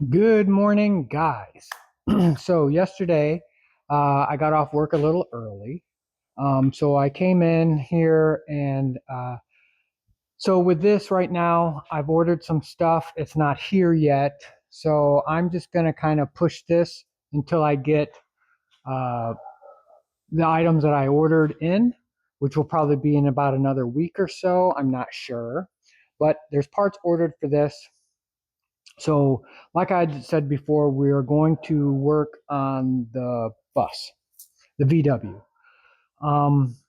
Good morning, guys. So yesterday, I got off work a little early. So I came in here and so with this right now, I've ordered some stuff. It's not here yet. So I'm just going to kind of push this until I get uh, the items that I ordered in, which will probably be in about another week or so. I'm not sure. But there's parts ordered for this. So, like I said before, we are going to work on the bus, the VW.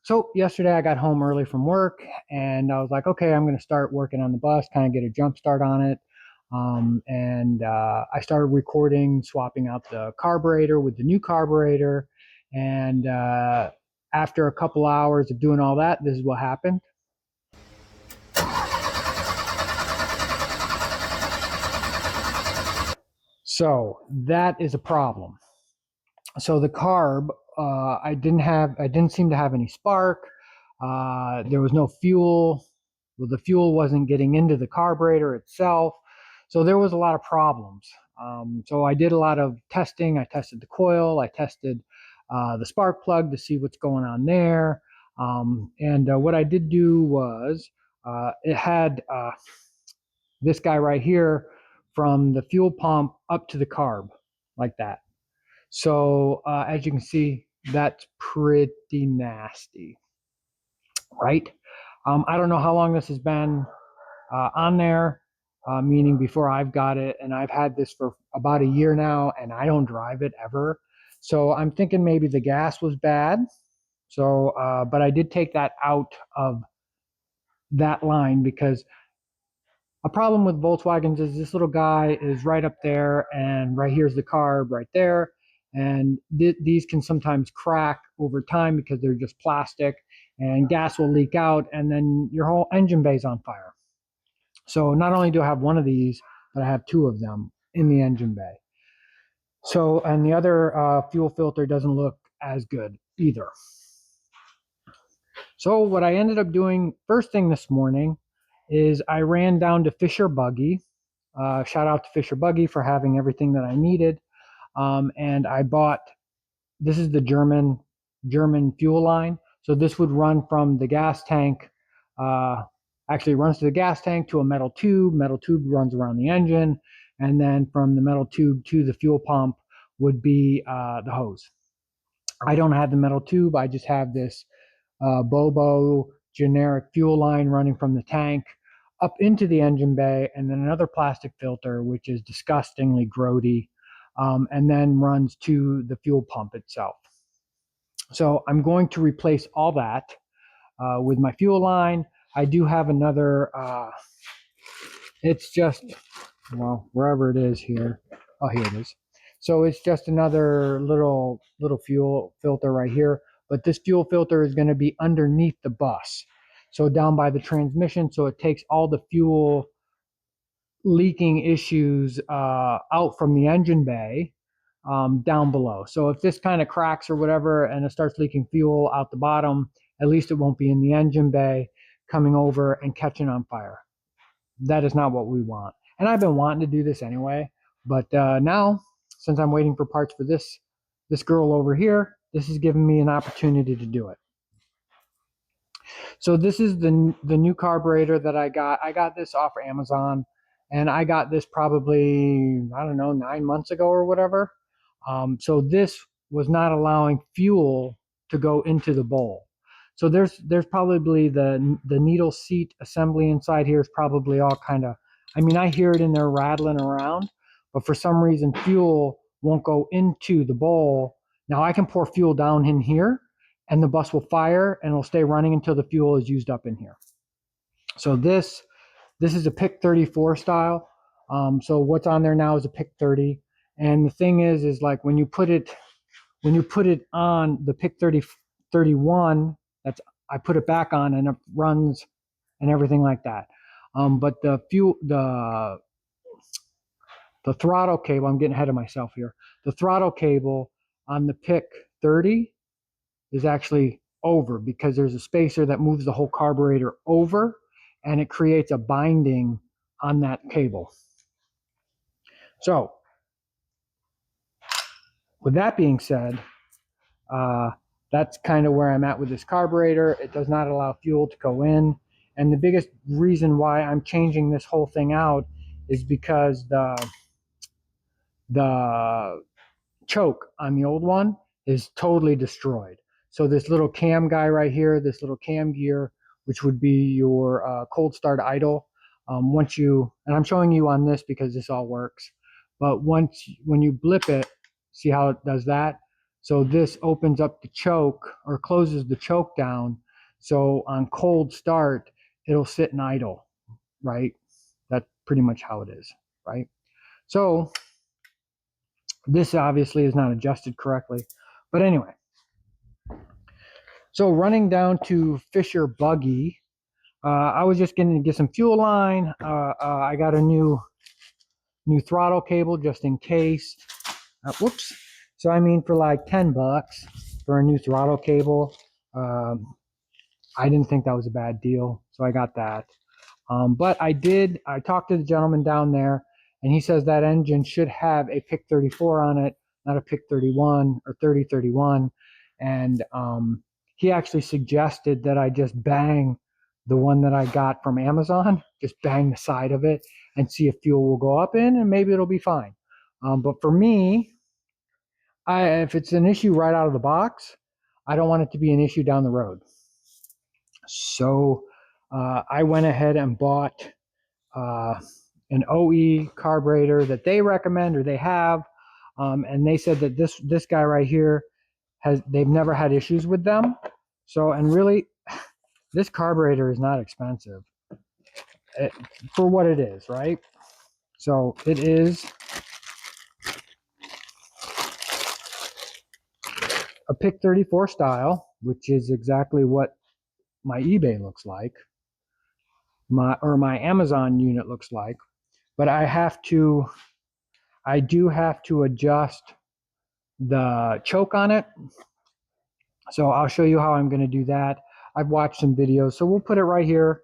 So yesterday I got home early from work and I was like, okay, I'm going to start working on the bus, kind of get a jump start on it. I started recording, swapping out the carburetor with the new carburetor. And after a couple hours of doing all that, this is what happened. So that is a problem. So the carb, I didn't seem to have any spark. There was no fuel. Well, the fuel wasn't getting into the carburetor itself. So there was a lot of problems. So I did a lot of testing. I tested the coil. I tested the spark plug to see what's going on there. What I did do was it had this guy right here from the fuel pump up to the carb, like that. So as you can see, that's pretty nasty, right? I don't know how long this has been on there, meaning before I've got it, and I've had this for about a year now, and I don't drive it ever. So I'm thinking maybe the gas was bad. So, but I did take that out of that line because a problem with Volkswagens is this little guy is right up there, and right here's the carb right there. And these can sometimes crack over time because they're just plastic, and gas will leak out, and then your whole engine bay is on fire. So not only do I have one of these, but I have two of them in the engine bay. So, and the other fuel filter doesn't look as good either. So what I ended up doing first thing this morning is I ran down to Fisher Buggy. Shout out to Fisher Buggy for having everything that I needed. And I bought, this is the German fuel line. So this would run from the gas tank, actually runs to the gas tank to a metal tube. Metal tube runs around the engine. And then from the metal tube to the fuel pump would be the hose. I don't have the metal tube. I just have this Bobo generic fuel line running from the tank up into the engine bay, and then another plastic filter, which is disgustingly grody, and then runs to the fuel pump itself. So I'm going to replace all that with my fuel line. I do have another, it's just, well, wherever it is here. Oh, here it is. So it's just another little fuel filter right here. But this fuel filter is going to be underneath the bus. So down by the transmission. So it takes all the fuel leaking issues out from the engine bay down below. So if this kind of cracks or whatever and it starts leaking fuel out the bottom, at least it won't be in the engine bay coming over and catching on fire. That is not what we want. And I've been wanting to do this anyway, but now, since I'm waiting for parts for this girl over here, this is giving me an opportunity to do it. So this is the new carburetor that I got. I got this off of Amazon, and I got this probably, I don't know, 9 months ago or whatever. So this was not allowing fuel to go into the bowl. So there's probably the needle seat assembly inside here is probably all kind of, I mean, I hear it in there rattling around, but for some reason fuel won't go into the bowl. Now I can pour fuel down in here and the bus will fire and it'll stay running until the fuel is used up in here. So this is a PIC 34 style. So what's on there now is a PIC 30. And the thing is like when you put it on the PIC 31, that's, I put it back on and it runs and everything like that. But the throttle cable, I'm getting ahead of myself here. The throttle cable on the PIC 30 is actually over because there's a spacer that moves the whole carburetor over and it creates a binding on that cable. So with that being said, that's kind of where I'm at with this carburetor. It does not allow fuel to go in. And the biggest reason why I'm changing this whole thing out is because the choke on the old one is totally destroyed. So this little cam guy right here, this little cam gear, which would be your cold start idle, once you, and I'm showing you on this because this all works, but when you blip it, see how it does that? So this opens up the choke or closes the choke down. So on cold start, it'll sit in idle, right? That's pretty much how it is, right? So this obviously is not adjusted correctly, but anyway. So running down to Fisher Buggy, I was just going to get some fuel line. I got a new throttle cable just in case. Whoops. So I mean, for like $10 for a new throttle cable, I didn't think that was a bad deal, so I got that. But I talked to the gentleman down there, and he says that engine should have a PIC 34 on it, not a PIC 31 or 3031. And he actually suggested that I just bang the one that I got from Amazon, just bang the side of it and see if fuel will go up in, and maybe it'll be fine. But for me, if it's an issue right out of the box, I don't want it to be an issue down the road. So I went ahead and bought an OE carburetor that they recommend or they have, and they said that this guy right here they've never had issues with them. So, and really, this carburetor is not expensive for what it is, right? So it is a PIC 34 style, which is exactly what my eBay looks like, my Amazon unit looks like. But I do have to adjust the choke on it. So I'll show you how I'm going to do that. I've watched some videos, so we'll put it right here.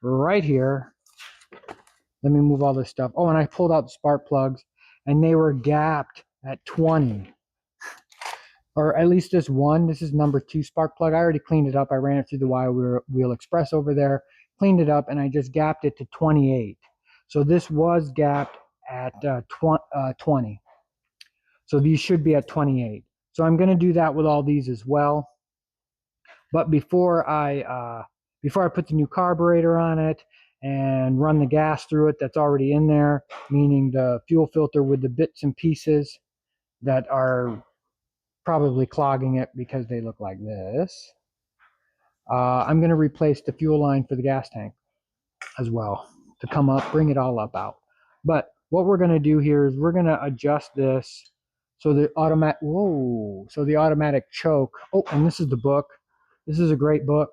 Right here. Let me move all this stuff. Oh, and I pulled out the spark plugs, and they were gapped at 20. Or at least this one. This is number 2 spark plug. I already cleaned it up. I ran it through the Wheel Express over there, cleaned it up, and I just gapped it to 28. So this was gapped at 20. So these should be at 28. So I'm going to do that with all these as well. But before I put the new carburetor on it and run the gas through it that's already in there, meaning the fuel filter with the bits and pieces that are probably clogging it because they look like this, I'm going to replace the fuel line for the gas tank as well to come up, bring it all up out. But what we're going to do here is we're going to adjust this so the automatic choke. Oh, and this is the book. This is a great book.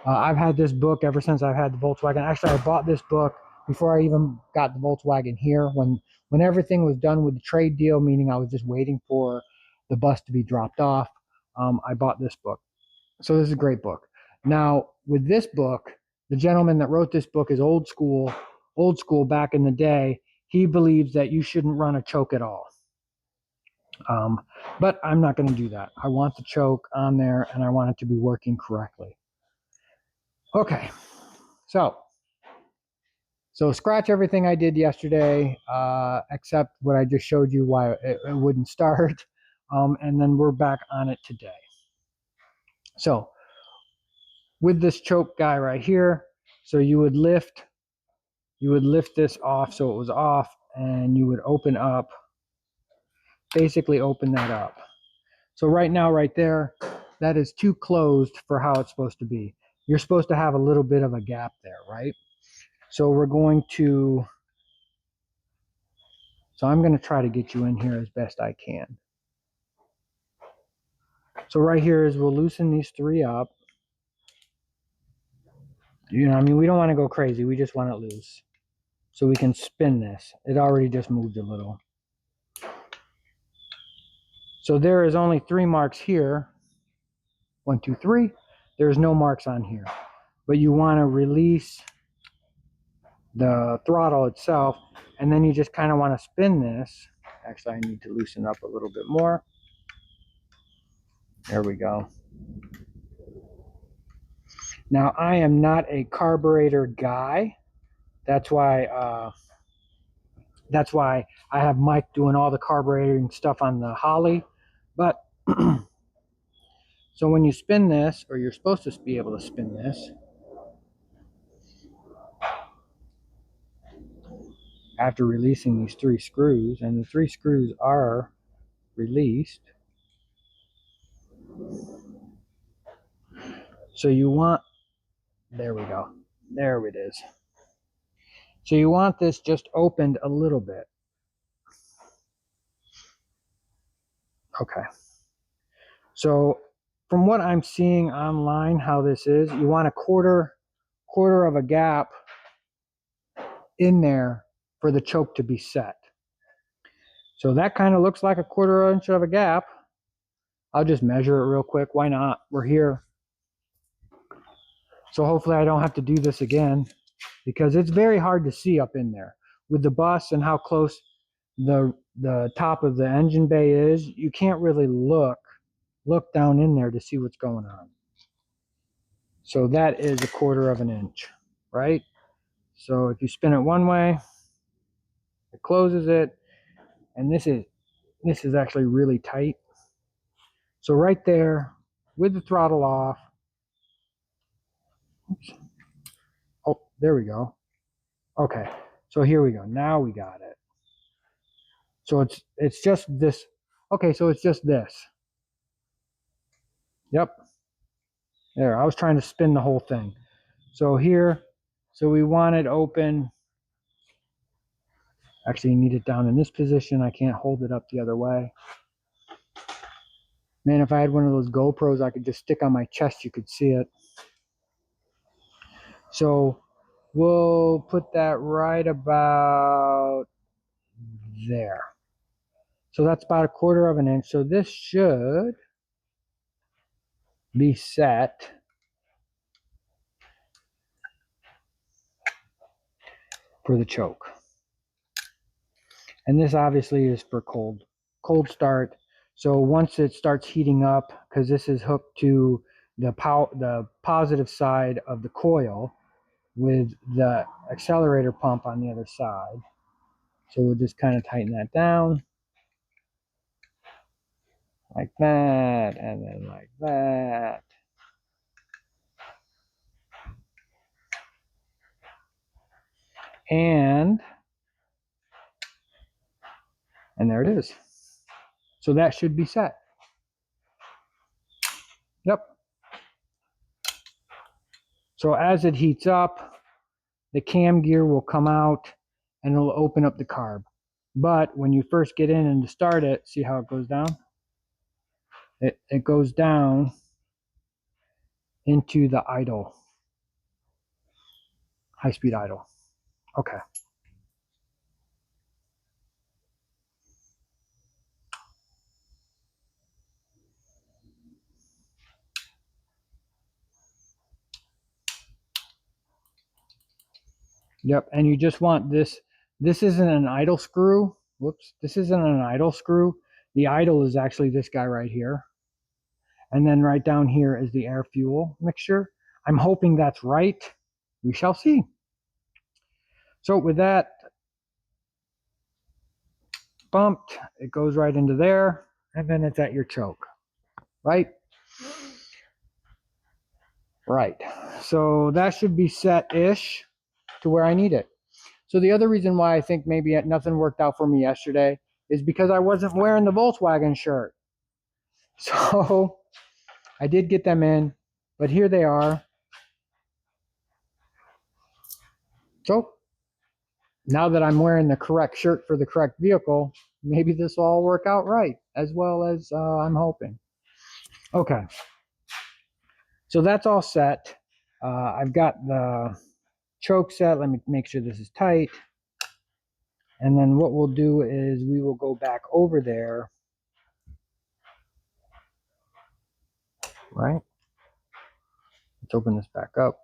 I've had this book ever since I've had the Volkswagen. Actually, I bought this book before I even got the Volkswagen here. When everything was done with the trade deal, meaning I was just waiting for the bus to be dropped off, I bought this book. So this is a great book. Now, with this book, the gentleman that wrote this book is old school back in the day. He believes that you shouldn't run a choke at all. But I'm not going to do that. I want the choke on there, and I want it to be working correctly. Okay, so scratch everything I did yesterday, except what I just showed you why it wouldn't start, and then we're back on it today. So with this choke guy right here, so you would lift this off so it was off, and you would open up, basically open that up. So right now, right there, that is too closed for how it's supposed to be. You're supposed to have a little bit of a gap there, right? So I'm going to try to get you in here as best I can. So right here is we'll loosen these 3 up. You know, I mean, we don't want to go crazy. We just want it loose. So we can spin this. It already just moved a little. So there is only 3 marks here. 1, 2, 3. There's no marks on here. But you want to release the throttle itself, and then you just kind of want to spin this Actually, I need to loosen up a little bit more. There we go. Now, I am not a carburetor guy. That's why I have Mike doing all the carbureting stuff on the Holly. But so when you spin this, or you're supposed to be able to spin this, after releasing these 3 screws, and the 3 screws are released. So you want, there we go. There it is. So you want this just opened a little bit. Okay. So from what I'm seeing online, how this is, you want a quarter of a gap in there for the choke to be set. So that kind of looks like a 1/4 inch of a gap. I'll just measure it real quick. Why not? We're here. So hopefully I don't have to do this again, because it's very hard to see up in there with the bus and how close the top of the engine bay is. You can't really look down in there to see what's going on. So that is a 1/4 of an inch, right? So if you spin it one way, it closes it, and this is actually really tight. So right there, with the throttle off, oops. Oh, there we go. Okay, so here we go. Now we got it. So it's just this. Okay, so it's just this. Yep. There, I was trying to spin the whole thing. So here, so we want it open. Actually, you need it down in this position. I can't hold it up the other way. Man, if I had one of those GoPros, I could just stick on my chest. You could see it. So we'll put that right about there. So that's about a 1/4 of an inch. So this should be set for the choke. And this obviously is for cold start. So once it starts heating up, because this is hooked to the positive side of the coil with the accelerator pump on the other side. So we'll just kind of tighten that down like that, and then like that. And there it is. So that should be set. Yep. So as it heats up, the cam gear will come out and it'll open up the carb. But when you first get in and to start it, see how it goes down? It goes down into the idle, high-speed idle. Okay. Yep, and you just want this. This isn't an idle screw. Whoops, this isn't an idle screw. The idle is actually this guy right here. And then right down here is the air fuel mixture. I'm hoping that's right. We shall see. So with that bumped, it goes right into there, and then it's at your choke, right? Right. So that should be set-ish to where I need it. So the other reason why I think maybe nothing worked out for me yesterday is because I wasn't wearing the Volkswagen shirt. So I did get them in, but here they are. So now that I'm wearing the correct shirt for the correct vehicle, maybe this will all work out right, as well as I'm hoping. Okay. So that's all set. I've got the choke set. Let me make sure this is tight. And then what we'll do is we will go back over there. Right? Let's open this back up.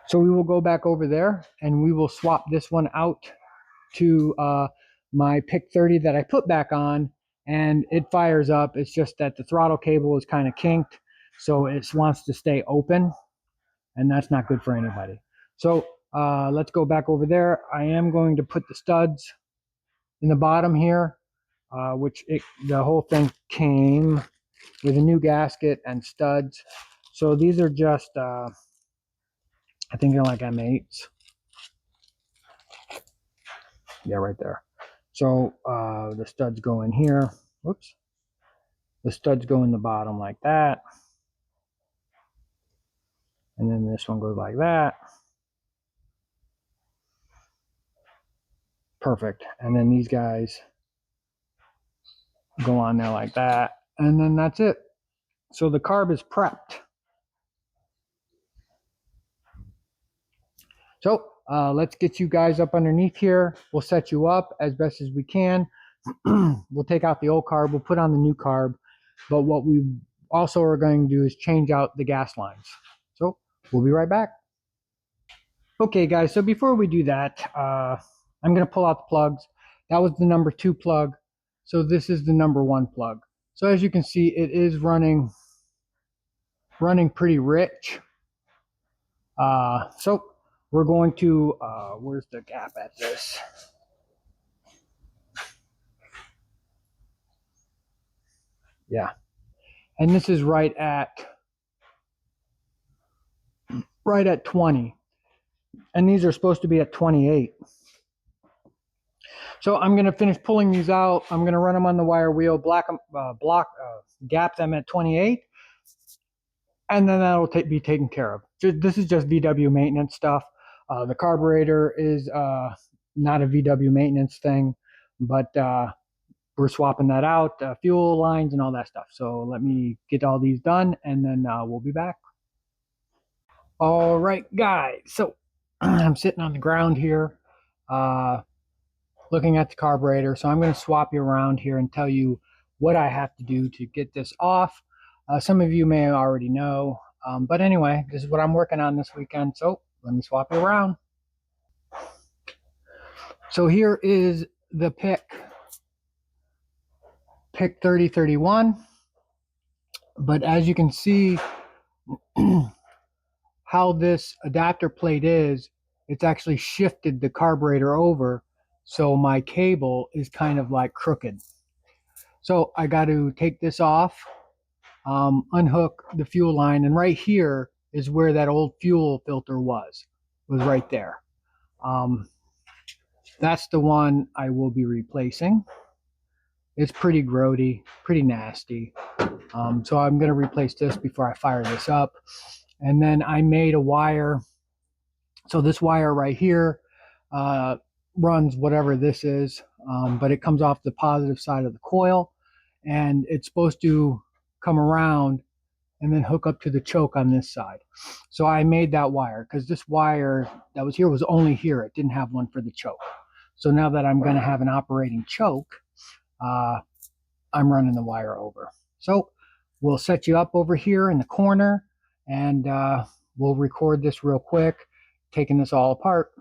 So we will go back over there and we will swap this one out to my Pick 30 that I put back on, and it fires up. It's just that the throttle cable is kind of kinked, so it wants to stay open, and that's not good for anybody. So let's go back over there. I am going to put the studs in the bottom here, the whole thing came with a new gasket and studs. So these are just, I think they're like M8s. Yeah, right there. So the studs go in here. Whoops. The studs go in the bottom like that. And then this one goes like that. Perfect. And then these guys go on there like that. And then that's it. So the carb is prepped. So let's get you guys up underneath here. We'll set you up as best as we can. We'll take out the old carb. We'll put on the new carb. But what we also are going to do is change out the gas lines. So we'll be right back. Okay, guys. So before we do that, I'm going to pull out the plugs. That was the number 2 plug. So this is the number 1 plug. So as you can see, it is running pretty rich. So we're going to, where's the gap at this? Yeah. And this is right at 20. And these are supposed to be at 28. So I'm going to finish pulling these out. I'm going to run them on the wire wheel, gap them at 28. And then that'll be taken care of. This is just VW maintenance stuff. The carburetor is not a VW maintenance thing, but we're swapping that out, fuel lines and all that stuff. So let me get all these done, and then we'll be back. All right, guys. So I'm sitting on the ground here, looking at the carburetor. So I'm going to swap you around here and tell you what I have to do to get this off. Some of you may already know, but anyway, this is what I'm working on this weekend. So let me swap you around. So here is the Pick 3031. But as you can see, how this adapter plate is, it's actually shifted the carburetor over. So my cable is kind of like crooked. So I got to take this off, unhook the fuel line, and right here is where that old fuel filter was right there. That's the one I will be replacing. It's pretty grody, pretty nasty. So I'm going to replace this before I fire this up. And then I made a wire. So this wire right here runs whatever this is, but it comes off the positive side of the coil, and it's supposed to come around and then hook up to the choke on this side. So I made that wire because this wire that was here was only here. It didn't have one for the choke. So now that I'm going to have an operating choke, I'm running the wire over. So we'll set you up over here in the corner, and we'll record this real quick, taking this all apart.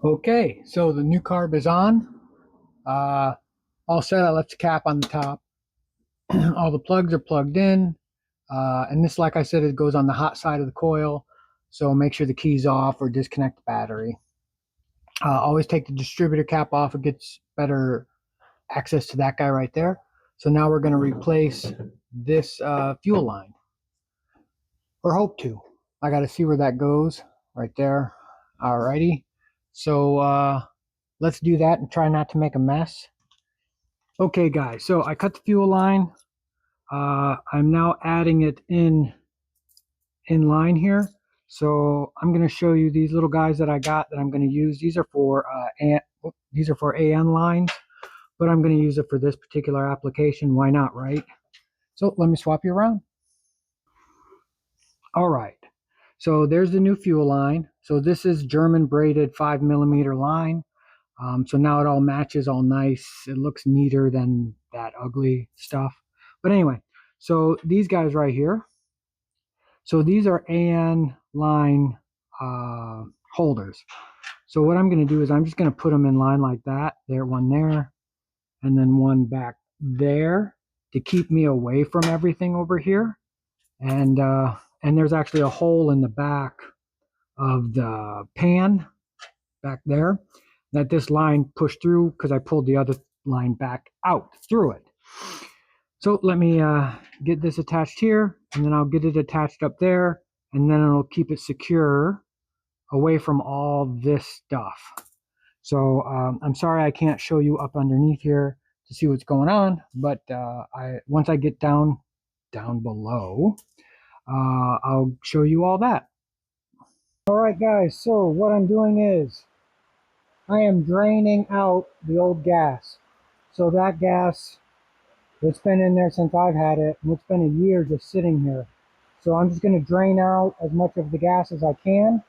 Okay, so the new carb is on. Uh, all set. I left the cap on the top. All the plugs are plugged in. And this, like I said, it goes on the hot side of the coil. So make sure the key's off or disconnect the battery. Always take the distributor cap off. It gets better access to that guy right there. So now we're going to replace this fuel line, or hope to. I got to see where that goes right there. Alrighty. So let's do that and try not to make a mess. Okay, guys. So I cut the fuel line. I'm now adding it in line here. So I'm going to show you these little guys that I got that I'm going to use. These are for AN lines, but I'm going to use it for this particular application. Why not, right? So let me swap you around. All right. So there's the new fuel line. So this is German braided 5mm line. So now it all matches all nice. It looks neater than that ugly stuff. But anyway, so these guys right here. So these are AN line holders. So what I'm going to do is I'm just going to put them in line like that. There, one there, and then one back there to keep me away from everything over here. And there's actually a hole in the back of the pan back there that this line pushed through because I pulled the other line back out through it. So let me get this attached here, and then I'll get it attached up there, and then it'll keep it secure away from all this stuff. So I'm sorry I can't show you up underneath here to see what's going on, but once I get down below, I'll show you all that. All right, guys, so what I'm doing is I am draining out the old gas. So that gas, it's been in there since I've had it, and it's been a year just sitting here. So I'm just going to drain out as much of the gas as I can,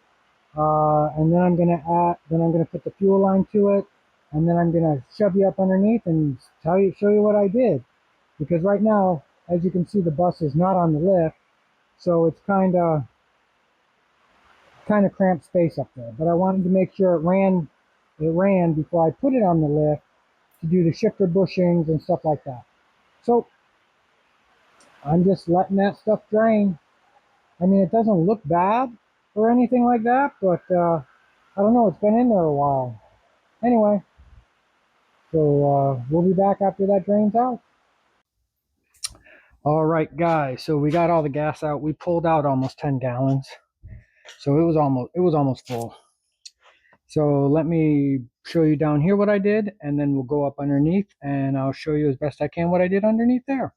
and then I'm going to put the fuel line to it, and then I'm going to shove you up underneath and show you what I did. Because right now, as you can see, the bus is not on the lift, so it's kind of cramped space up there. But I wanted to make sure it ran before I put it on the lift to do the shifter bushings and stuff like that. So I'm just letting that stuff drain. I mean, it doesn't look bad or anything like that, but I don't know, it's been in there a while. Anyway, so we'll be back after that drains out. All right, guys, so we got all the gas out. We pulled out almost 10 gallons. So it was almost full. So let me show you down here what I did, and then we'll go up underneath and I'll show you as best I can what I did underneath there.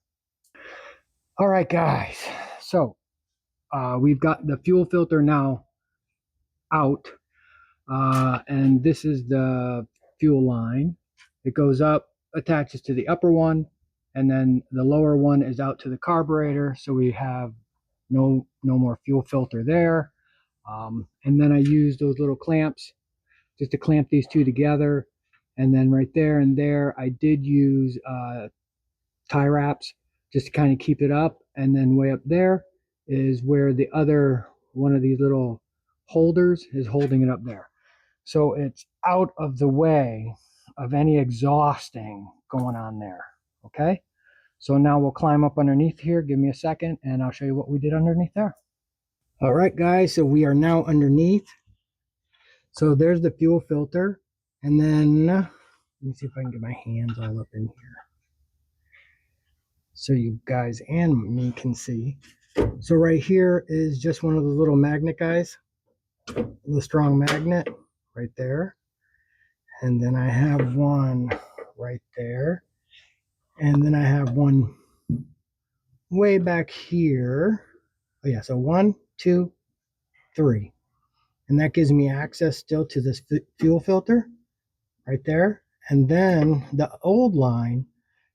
All right, guys. So we've got the fuel filter now out, and this is the fuel line. It goes up, attaches to the upper one, and then the lower one is out to the carburetor. So we have no more fuel filter there. And then I use those little clamps just to clamp these two together. And then right there and there, I did use tie wraps just to kind of keep it up. And then way up there is where the other one of these little holders is holding it up there. So it's out of the way of any exhausting going on there. Okay. So now we'll climb up underneath here. Give me a second and I'll show you what we did underneath there. All right, guys. So we are now underneath. So there's the fuel filter. And then let me see if I can get my hands all up in here so you guys and me can see. So right here is just one of the little magnet guys, the strong magnet right there. And then I have one right there. And then I have one way back here. Oh yeah, so 1, 2, 3. And that gives me access still to this fuel filter right there. And then the old line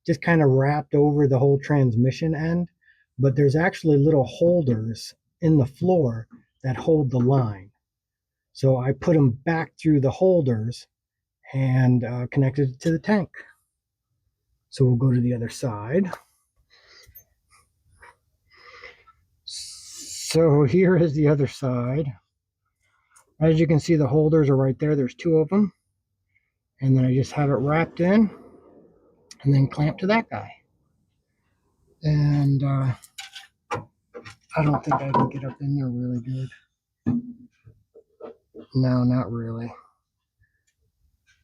just kind of wrapped over the whole transmission end, but there's actually little holders in the floor that hold the line. So I put them back through the holders and connected it to the tank. So we'll go to the other side. So here is the other side. As you can see, the holders are right there. There's two of them. And then I just have it wrapped in and then clamped to that guy. And I don't think I can get up in there really good. No, not really.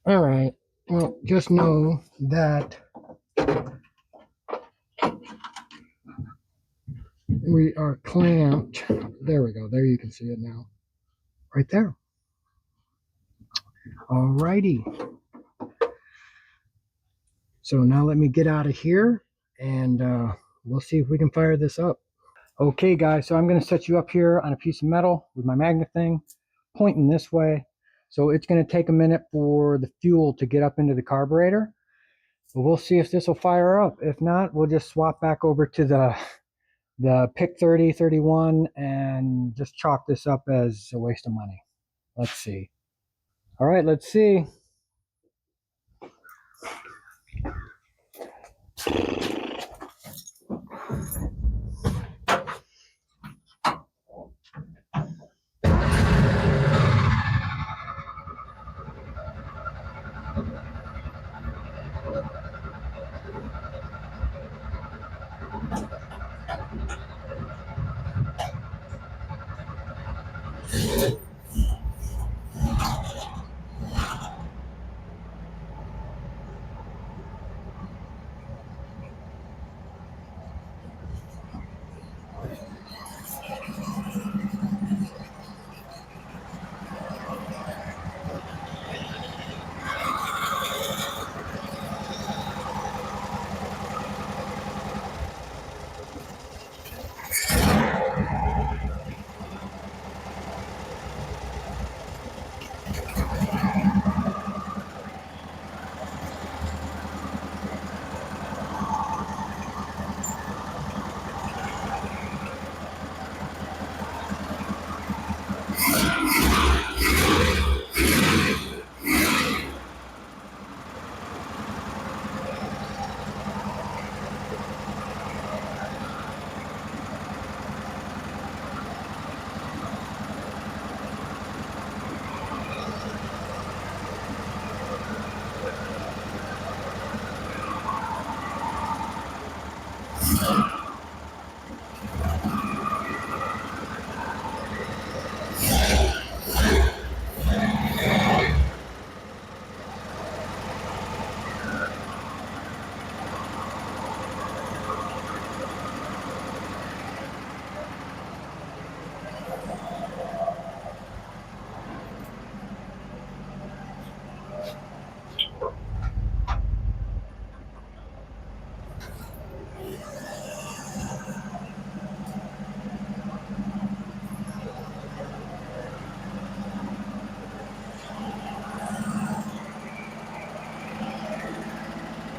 All right. Well, just know that we are clamped. There we go. There you can see it now. Right there. All righty. So now let me get out of here and we'll see if we can fire this up. Okay, guys, so I'm going to set you up here on a piece of metal with my magnet thing, pointing this way. So it's going to take a minute for the fuel to get up into the carburetor. But we'll see if this will fire up. If not, we'll just swap back over to the PIC 30, 31 and just chalk this up as a waste of money. Let's see. All right, let's see.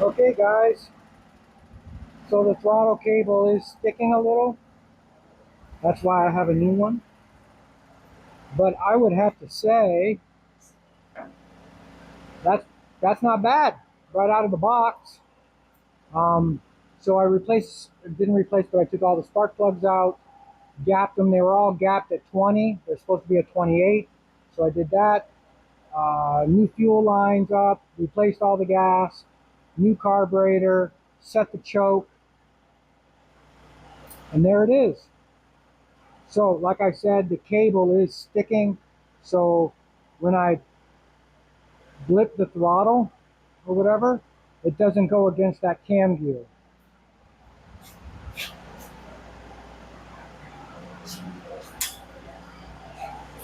Okay, guys, so the throttle cable is sticking a little. That's why I have a new one. But I would have to say that's not bad right out of the box. So I didn't replace, but I took all the spark plugs out, gapped them. They were all gapped at 20. They're supposed to be at 28. So I did that. New fuel lines up, replaced all the gas, new carburetor, set the choke, and there it is. So like I said, the cable is sticking, so when I blip the throttle or whatever, it doesn't go against that cam gear.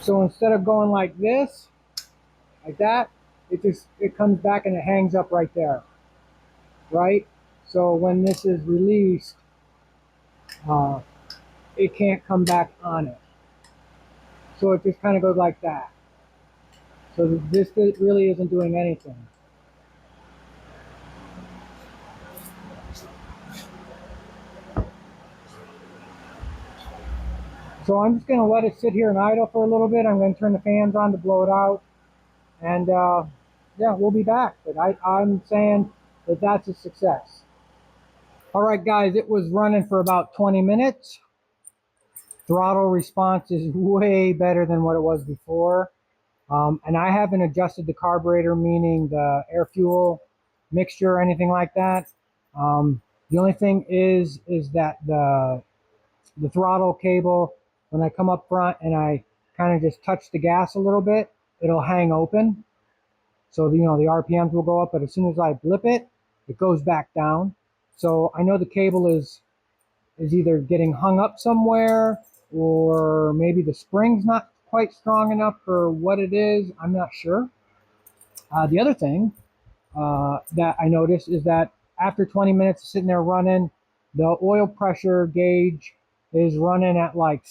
So instead of going like this, like that, it comes back and it hangs up right there, right? So when this is released, it can't come back on it. So it just kind of goes like that. So this really isn't doing anything. So I'm just going to let it sit here and idle for a little bit. I'm going to turn the fans on to blow it out. And yeah, we'll be back. But I'm saying that that's a success. All right, guys, it was running for about 20 minutes. Throttle response is way better than what it was before. And I haven't adjusted the carburetor, meaning the air fuel mixture or anything like that. The only thing is that the throttle cable, when I come up front and I kind of just touch the gas a little bit, it'll hang open. So the RPMs will go up, but as soon as I blip it, it goes back down. So I know the cable is either getting hung up somewhere, or maybe the spring's not quite strong enough for what it is. I'm not sure. The other thing that I noticed is that after 20 minutes of sitting there running, the oil pressure gauge is running at like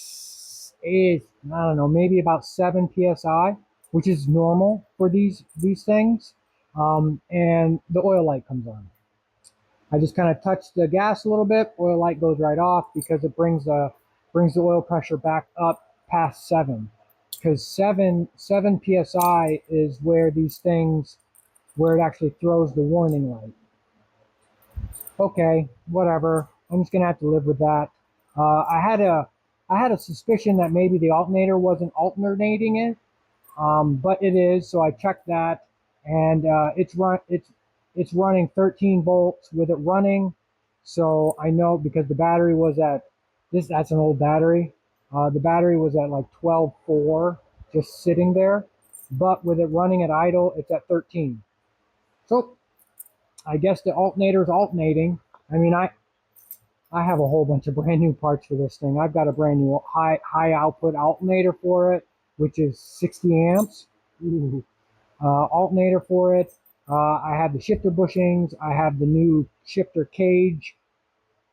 I don't know, maybe about 7 psi, which is normal for these things. And the oil light comes on. I just kind of touch the gas a little bit, oil light goes right off because it brings the oil pressure back up past 7. Because 7 psi is where these things, where it actually throws the warning light. Okay, whatever. I'm just gonna have to live with that. I had a suspicion that maybe the alternator wasn't alternating it, but it is. So I checked that, and it's running 13 volts with it running. So I know, because the battery was at that's an old battery. The battery was at like 12.4, just sitting there, but with it running at idle, it's at 13. So I guess the alternator is alternating. I mean, I have a whole bunch of brand new parts for this thing. I've got a brand new high output alternator for it, which is 60 amps. Ooh. Alternator for it. I have the shifter bushings. I have the new shifter cage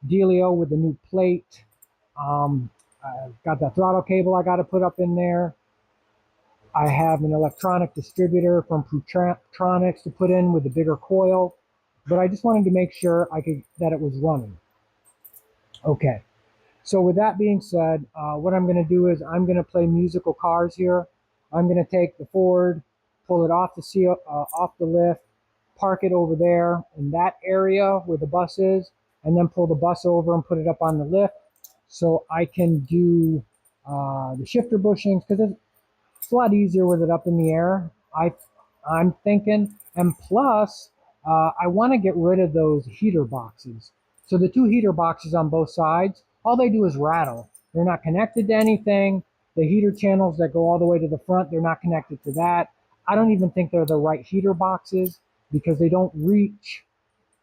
dealio with the new plate. I've got that throttle cable I got to put up in there. I have an electronic distributor from Prootronics to put in with the bigger coil, but I just wanted to make sure that it was running. Okay, so with that being said, what I'm going to do is I'm going to play musical cars here. I'm going to take the Ford, pull it off the lift, park it over there in that area where the bus is, and then pull the bus over and put it up on the lift, so I can do the shifter bushings, because it's a lot easier with it up in the air, I'm thinking. And plus, I want to get rid of those heater boxes. So the 2 heater boxes on both sides, all they do is rattle. They're not connected to anything. The heater channels that go all the way to the front, they're not connected to that. I don't even think they're the right heater boxes, because they don't reach,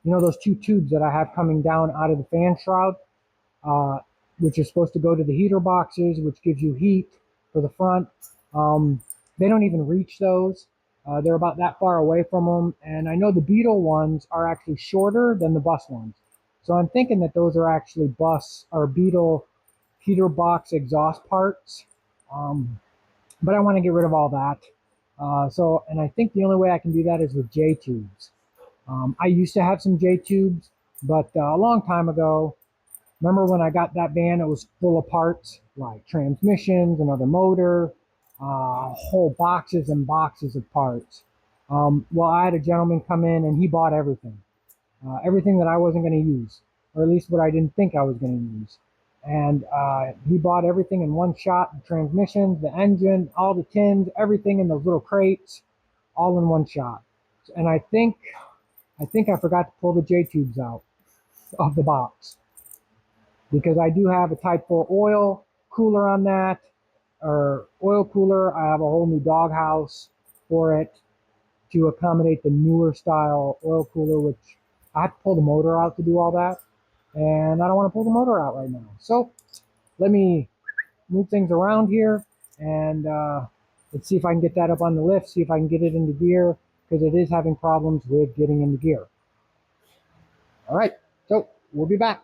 those 2 tubes that I have coming down out of the fan shroud, which is supposed to go to the heater boxes, which gives you heat for the front. They don't even reach those. They're about that far away from them. And I know the Beetle ones are actually shorter than the bus ones. So I'm thinking that those are actually bus or Beetle heater box exhaust parts. But I want to get rid of all that. And I think the only way I can do that is with J-tubes. I used to have some J-tubes, but a long time ago, remember when I got that van, it was full of parts, like transmissions, another motor, whole boxes and boxes of parts. Well, I had a gentleman come in and he bought everything. Everything that I wasn't going to use, or at least what I didn't think I was going to use. And he bought everything in one shot, the transmissions, the engine, all the tins, everything in those little crates, all in one shot. And I think I forgot to pull the J-tubes out of the box, because I do have a Type 4 oil cooler on that, or oil cooler. I have a whole new doghouse for it to accommodate the newer style oil cooler, which I have to pull the motor out to do all that, and I don't want to pull the motor out right now. So let me move things around here, and let's see if I can get that up on the lift, see if I can get it into gear, because it is having problems with getting into gear. All right, so we'll be back.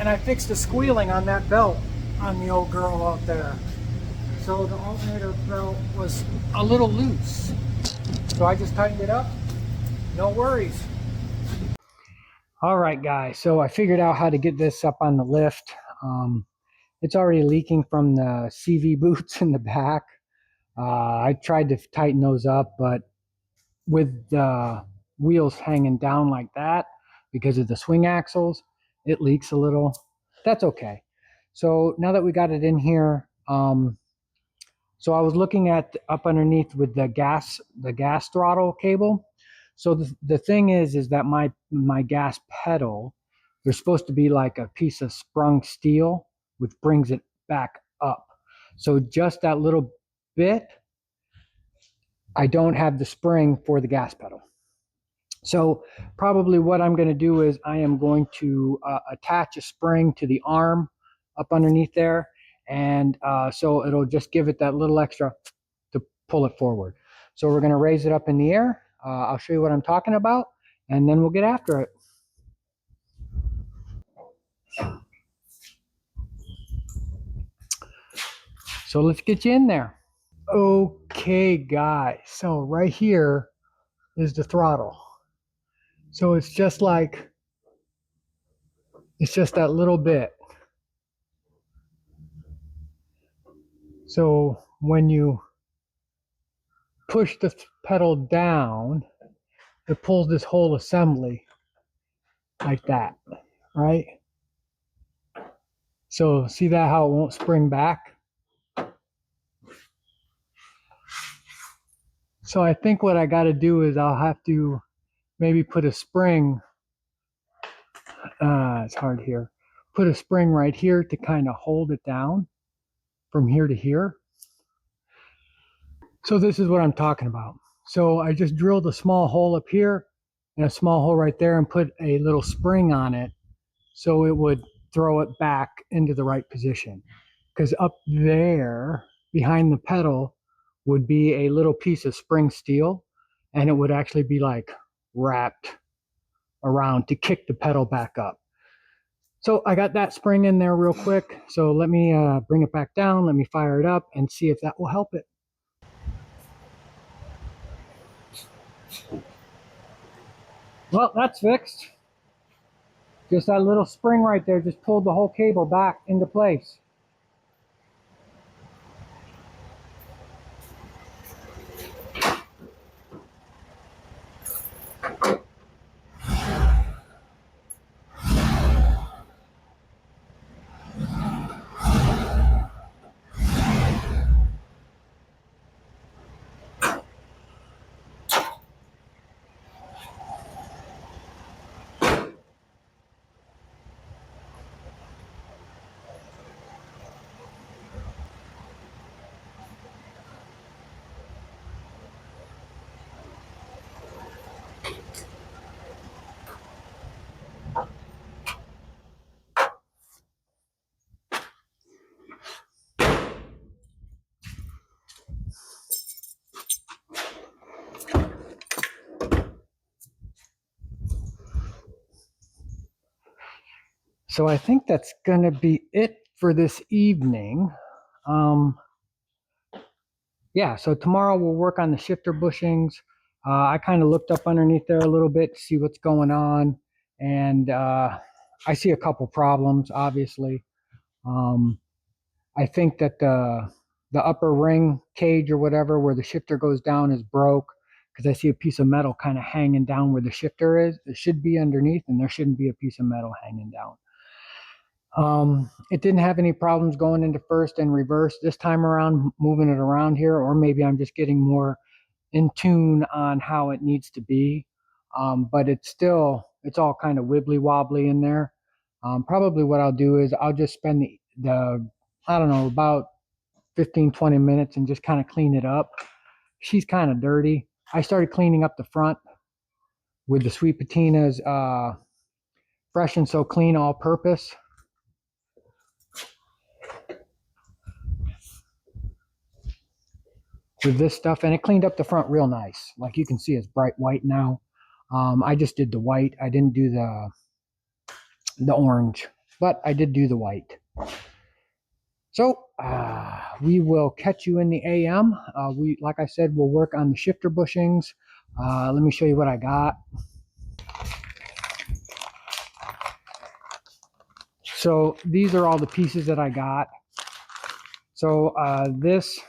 and I fixed the squealing on that belt on the old girl out there. So the alternator belt was a little loose. So I just tightened it up. No worries. All right, guys. So I figured out how to get this up on the lift. It's already leaking from the CV boots in the back. I tried to tighten those up, but with the wheels hanging down like that because of the swing axles, it leaks a little. That's okay. So now that we got it in here, so I was looking at up underneath with the gas throttle cable. So the thing is that my gas pedal, there's supposed to be like a piece of sprung steel which brings it back up. So just that little bit, I don't have the spring for the gas pedal. So probably what I'm going to do is I am going to attach a spring to the arm up underneath there. And so it'll just give it that little extra to pull it forward. So we're going to raise it up in the air. I'll show you what I'm talking about, and then we'll get after it. So let's get you in there. Okay, guys. So right here is the throttle. So it's just that little bit. So when you push the pedal down, it pulls this whole assembly like that, right? So see that how it won't spring back? So I think what I got to do is I'll have to maybe put a spring, it's hard here, put a spring right here to kind of hold it down from here to here. So this is what I'm talking about. So I just drilled a small hole up here and a small hole right there and put a little spring on it so it would throw it back into the right position. Because up there behind the pedal would be a little piece of spring steel, and it would actually be like wrapped around to kick the pedal back up. So I got that spring in there real quick. So let me bring it back down. Let me fire it up and see if that will help it. Well, that's fixed. Just that little spring right there just pulled the whole cable back into place. So I think that's going to be it for this evening. Yeah, so tomorrow we'll work on the shifter bushings. I kind of looked up underneath there a little bit to see what's going on. And I see a couple problems, obviously. I think that the upper ring cage or whatever where the shifter goes down is broke, because I see a piece of metal kind of hanging down where the shifter is. It should be underneath, and there shouldn't be a piece of metal hanging down. It didn't have any problems going into first and reverse this time around, moving it around here, or maybe I'm just getting more in tune on how it needs to be. But it's all kind of wibbly wobbly in there. Probably what I'll do is I'll just spend I don't know, about 15-20 minutes and just kind of clean it up. She's kind of dirty. I started cleaning up the front with the Sweet Patina's Fresh and So Clean All Purpose. With this stuff, and it cleaned up the front real nice. Like you can see, it's bright white now. I just did the white. I didn't do the orange. but I did do the white. So we will catch you in the AM. Like I said, we'll work on the shifter bushings. Let me show you what I got. So these are all the pieces that I got. So this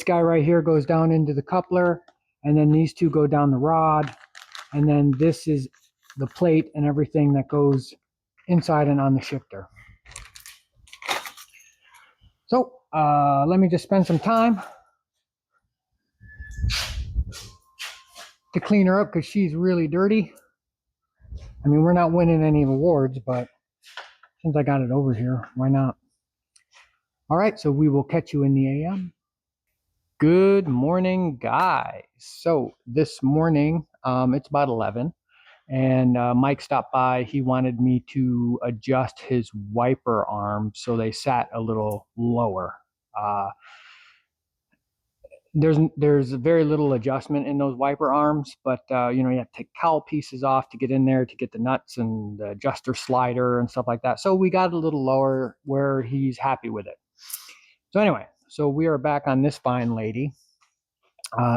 guy right here goes down into the coupler, and then these two go down the rod, and then this is the plate and everything that goes inside and on the shifter. So let me just spend some time to clean her up because she's really dirty. I mean, we're not winning any awards, but since I got it over here, why not? All right, so we will catch you in the AM. Good morning, guys. So this morning, it's about 11, and Mike stopped by. He wanted me to adjust his wiper arms so they sat a little lower. There's very little adjustment in those wiper arms, but you have to take cowl pieces off to get in there to get the nuts and the adjuster slider and stuff like that. So we got a little lower where he's happy with it. So anyway, so we are back on this fine lady.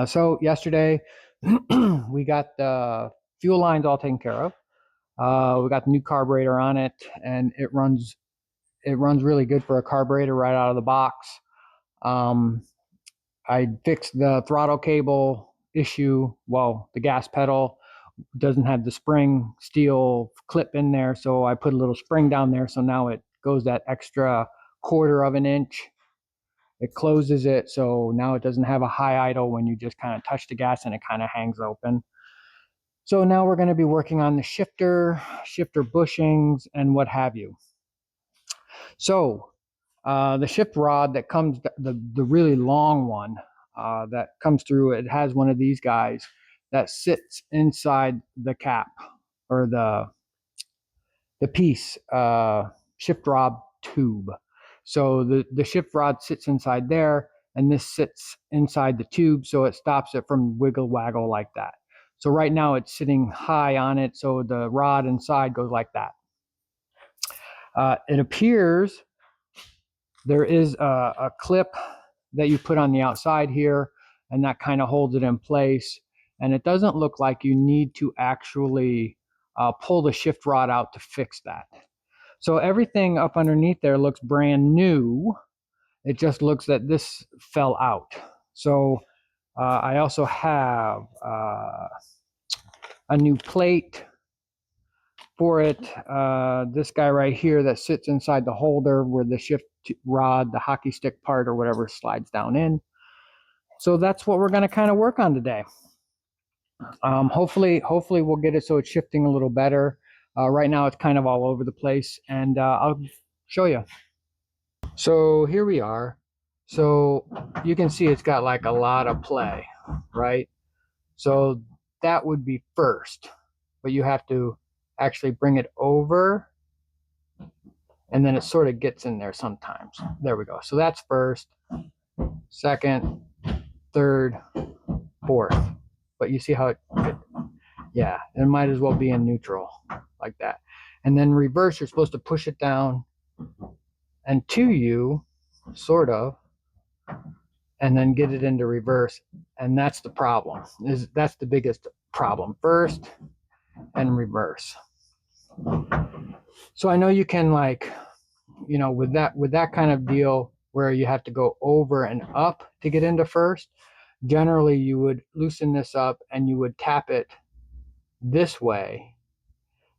So yesterday we got the fuel lines all taken care of. We got the new carburetor on it, and it runs really good for a carburetor right out of the box. I fixed the throttle cable issue. Well, the gas pedal doesn't have the spring steel clip in there, so I put a little spring down there, so now it goes that extra 1/4 of an inch. It closes it, so now it doesn't have a high idle when you just kind of touch the gas and it kind of hangs open. So now we're going to be working on the shifter bushings, and what have you. So the shift rod that comes, the really long one that comes through, it has one of these guys that sits inside the cap, or the piece, shift rod tube. So the shift rod sits inside there, and this sits inside the tube, so it stops it from wiggle waggle like that. So right now it's sitting high on it, so the rod inside goes like that. It appears there is a clip that you put on the outside here, and that kind of holds it in place. And it doesn't look like you need to actually pull the shift rod out to fix that. So everything up underneath there looks brand new. It just looks that this fell out. So I also have a new plate for it. This guy right here that sits inside the holder where the shift rod, the hockey stick part or whatever, slides down in. So that's what we're going to kind of work on today. Hopefully we'll get it so it's shifting a little better. Right now it's kind of all over the place, and I'll show you. So here we are. So you can see it's got like a lot of play, right? So that would be first, but you have to actually bring it over, and then it sort of gets in there sometimes. There we go. So that's first, second, third, fourth. But you see how it yeah, it might as well be in neutral like that. And then reverse, you're supposed to push it down and to you, sort of, and then get it into reverse. And that's the problem. That's the biggest problem. First and reverse. So I know you can, like, with that kind of deal where you have to go over and up to get into first, generally you would loosen this up and you would tap it this way.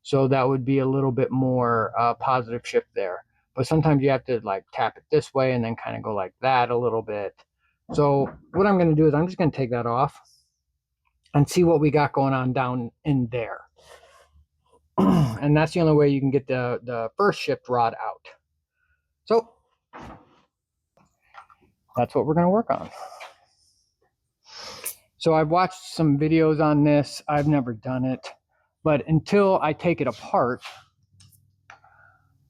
So that would be a little bit more positive shift there. But sometimes you have to like tap it this way and then kind of go like that a little bit. So what I'm going to do is I'm just going to take that off and see what we got going on down in there. And that's the only way you can get the first shift rod out. So that's what we're going to work on. So I've watched some videos on this. I've never done it. But until I take it apart,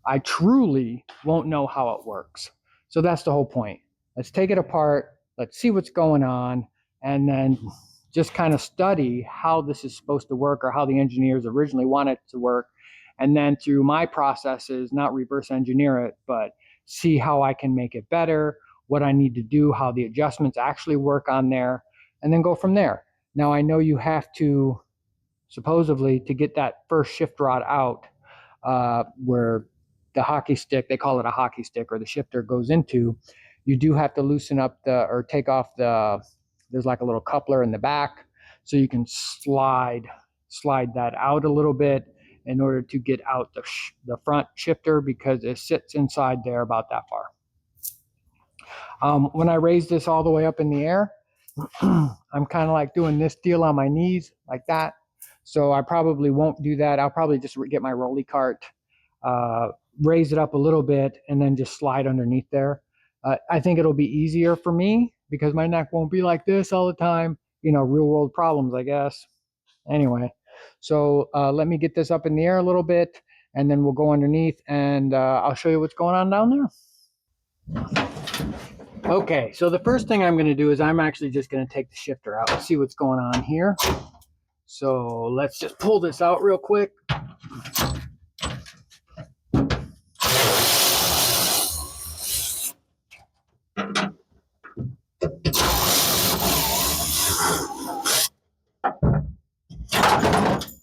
I truly won't know how it works. So that's the whole point. Let's take it apart. Let's see what's going on. And then just kind of study how this is supposed to work, or how the engineers originally wanted it to work. and then through my processes, not reverse engineer it, but see how I can make it better, what I need to do, how the adjustments actually work on there, and then go from there. Now I know you have to, supposedly, to get that first shift rod out, where the hockey stick, they call it a hockey stick, or the shifter goes into, you do have to loosen up or take off there's like a little coupler in the back, so you can slide that out a little bit in order to get out the front shifter, because it sits inside there about that far. When I raise this all the way up in the air, I'm kind of like doing this deal on my knees like that. So I probably won't do that. I'll probably just get my rolly cart, raise it up a little bit, and then just slide underneath there. I think it'll be easier for me because my neck won't be like this all the time. You know, real world problems, I guess. Anyway, so let me get this up in the air a little bit, and then we'll go underneath, and I'll show you what's going on down there. Okay, so the first thing I'm going to do is I'm actually just going to take the shifter out and see what's going on here. So let's just pull this out real quick.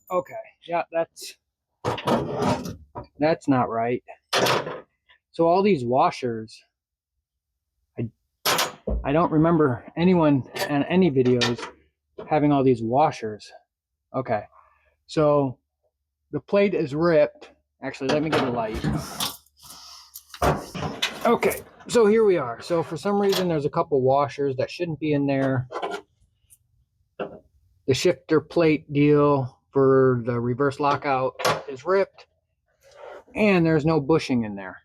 Okay, yeah, that's not right. So all these washers, I don't remember anyone in any videos having all these washers. Okay, so the plate is ripped. Actually, let me get a light. Okay, so here we are. So for some reason, there's a couple washers that shouldn't be in there. The shifter plate deal for the reverse lockout is ripped, and there's no bushing in there.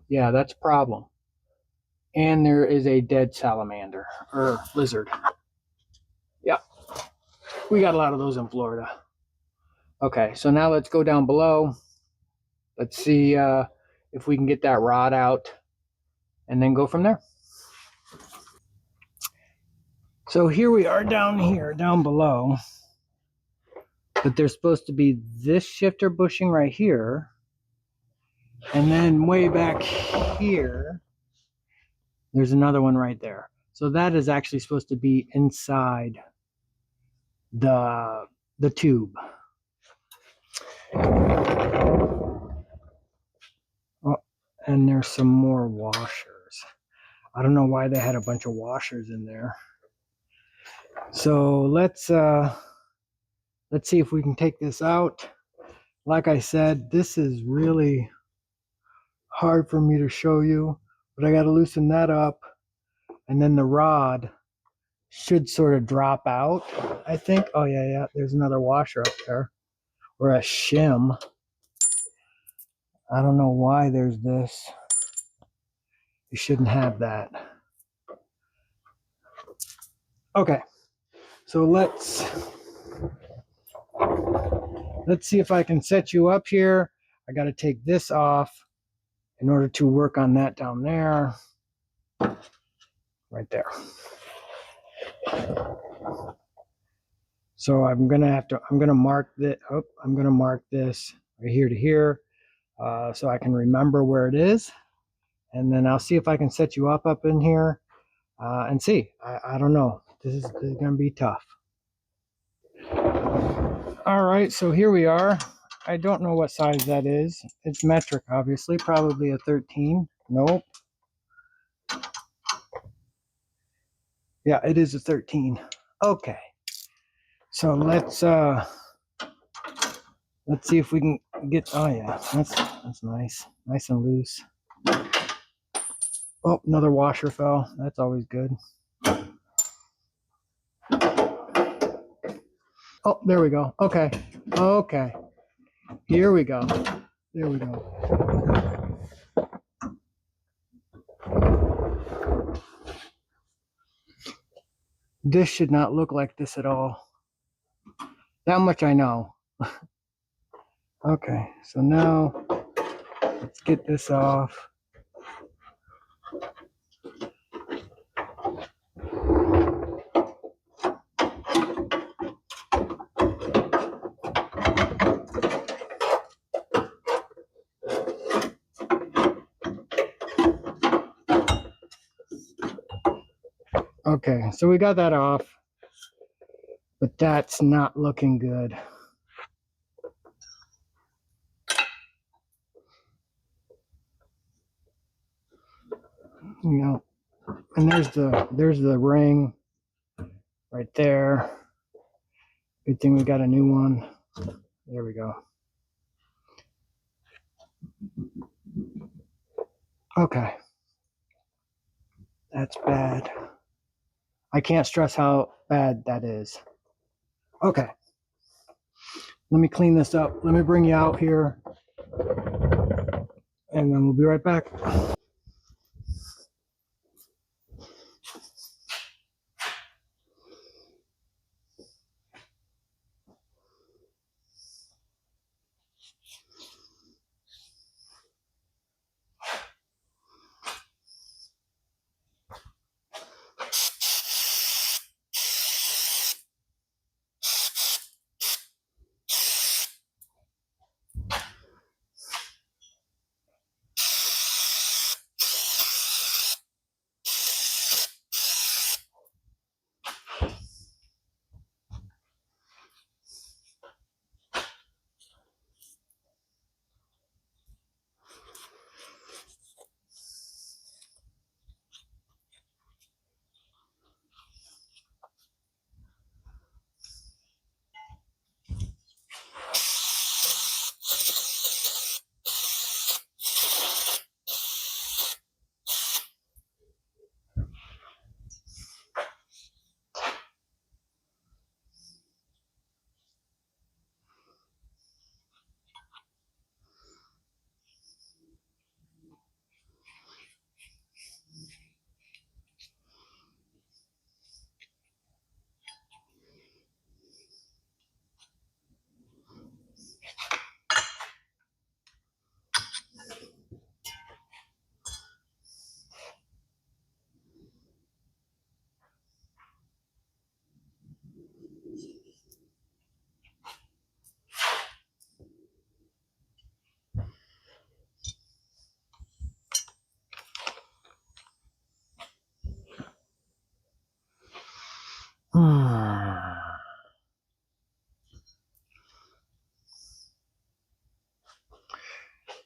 Yeah, that's a problem. And there is a dead salamander or lizard. Yeah, we got a lot of those in Florida. Okay, so now let's go down below. Let's see if we can get that rod out and then go from there. So here we are down below. But there's supposed to be this shifter bushing right here. And then way back here, there's another one right there. So that is actually supposed to be inside the tube. Oh, and there's some more washers. I don't know why they had a bunch of washers in there. So let's see if we can take this out. Like I said, this is really hard for me to show you, but I got to loosen that up, and then the rod should sort of drop out, I think. Oh yeah, there's another washer up there, or a shim. I don't know why there's this. You shouldn't have that. Okay, so let's see if I can set you up here. I got to take this off in order to work on that down there, right there. So I'm gonna mark that. Oh, I'm gonna mark this right here to here, so I can remember where it is, and then I'll see if I can set you up in here, and see. I don't know. This is gonna be tough. All right, so here we are. I don't know what size that is. It's metric, obviously, probably a 13. Nope. Yeah, it is a 13. Okay. So let's see if we can get. Oh yeah, that's nice and loose. Oh, another washer fell. That's always good. Oh, there we go. Okay. Here we go. There we go. This should not look like this at all. That much I know. Okay, so now let's get this off. Okay, so we got that off, but that's not looking good. You know, and there's the ring right there. Good thing we got a new one. There we go. Okay. That's bad. I can't stress how bad that is. Okay. Let me clean this up. Let me bring you out here, and then we'll be right back.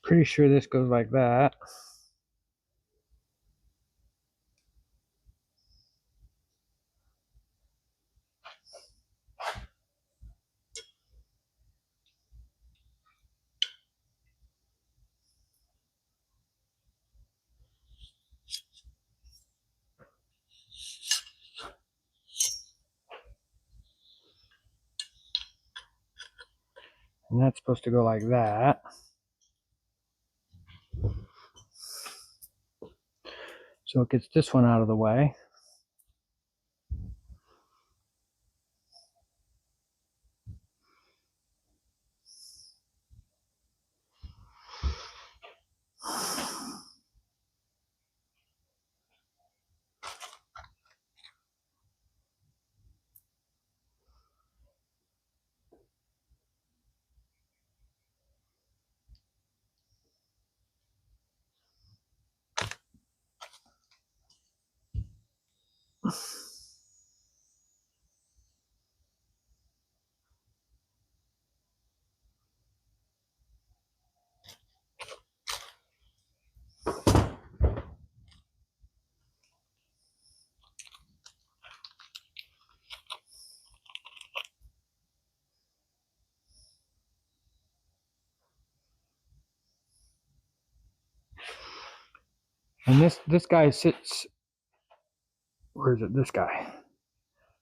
Pretty sure this goes like that. And that's supposed to go like that. So it gets this one out of the way. And this guy sits, where is it? This guy.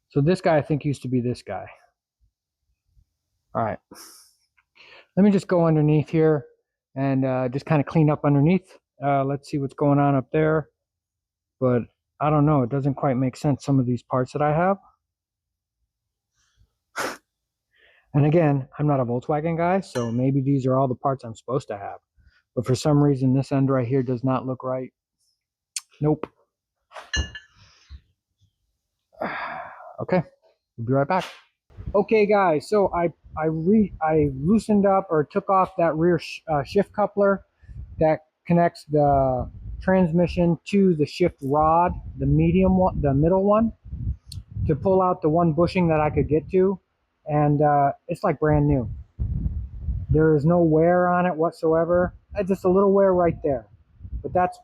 So this guy I think used to be this guy. All right. Let me just go underneath here and just kind of clean up underneath. Let's see what's going on up there. But I don't know. It doesn't quite make sense, some of these parts that I have. And again, I'm not a Volkswagen guy, so maybe these are all the parts I'm supposed to have. But for some reason, this end right here does not look right. Nope. Okay, we'll be right back. Okay, guys, so I loosened up or took off that rear shift coupler that connects the transmission to the shift rod, the medium one, the middle one, to pull out the one bushing that I could get to, and it's like brand new. There is no wear on it whatsoever. Just a little wear right there, but that's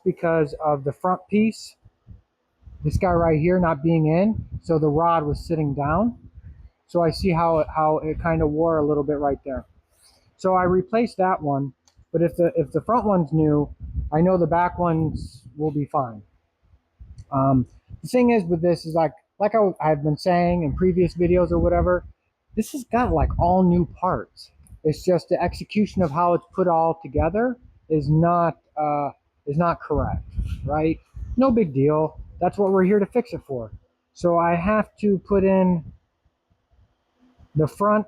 because of the front piece, this guy right here not being in, so the rod was sitting down. So I see how it kind of wore a little bit right there. So I replaced that one, but if the front one's new, I know the back ones will be fine. The thing is with this is like I've been saying in previous videos or whatever, this has got like all new parts. It's just the execution of how it's put all together is not correct, right? No big deal. That's what we're here to fix it for. So I have to put in the front,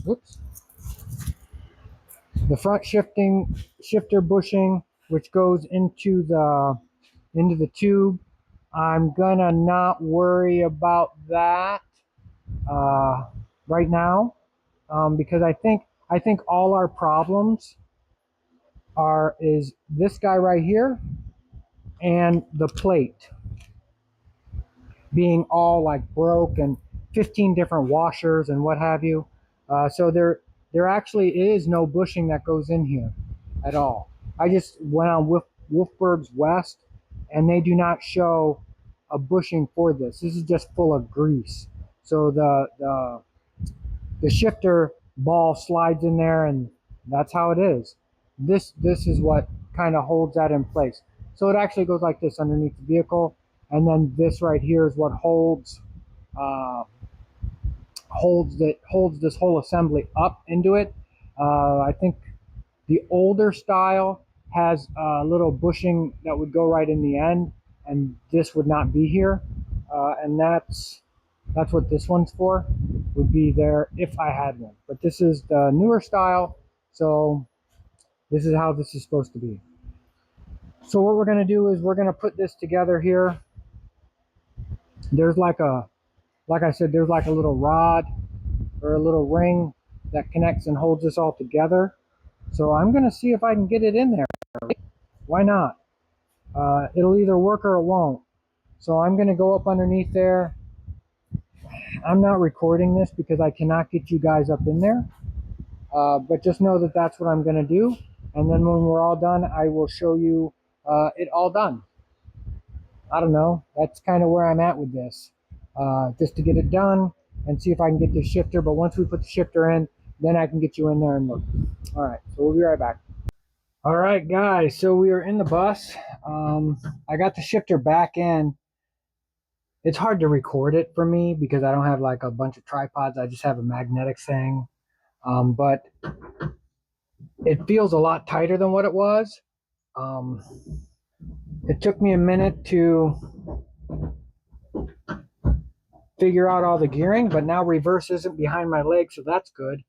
whoops, the front shifter bushing, which goes into the tube. I'm gonna not worry about that right now, because I think all our problems is this guy right here and the plate being all like broke and 15 different washers and what have you. So there actually is no bushing that goes in here at all. I just went on Wolfberg's West, and they do not show a bushing for this. This is just full of grease. So the shifter ball slides in there, and that's how it is. This is what kind of holds that in place. So it actually goes like this underneath the vehicle, and then this right here is what holds this whole assembly up into it. I think the older style has a little bushing that would go right in the end, and this would not be here. And that's what this one's for, would be there if I had one. But this is the newer style, so this is how this is supposed to be. So what we're going to do is we're going to put this together here. There's like I said, there's like a little rod or a little ring that connects and holds this all together. So I'm going to see if I can get it in there. Why not? It'll either work or it won't. So I'm going to go up underneath there. I'm not recording this because I cannot get you guys up in there. But just know that that's what I'm going to do. And then when we're all done, I will show you it all done. I don't know. That's kind of where I'm at with this. Just to get it done and see if I can get this shifter. But once we put the shifter in, then I can get you in there and look. All right, so we'll be right back. All right, guys, so we are in the bus. I got the shifter back in. It's hard to record it for me because I don't have like a bunch of tripods. I just have a magnetic thing. But it feels a lot tighter than what it was. It took me a minute to figure out all the gearing, but now reverse isn't behind my leg, so that's good.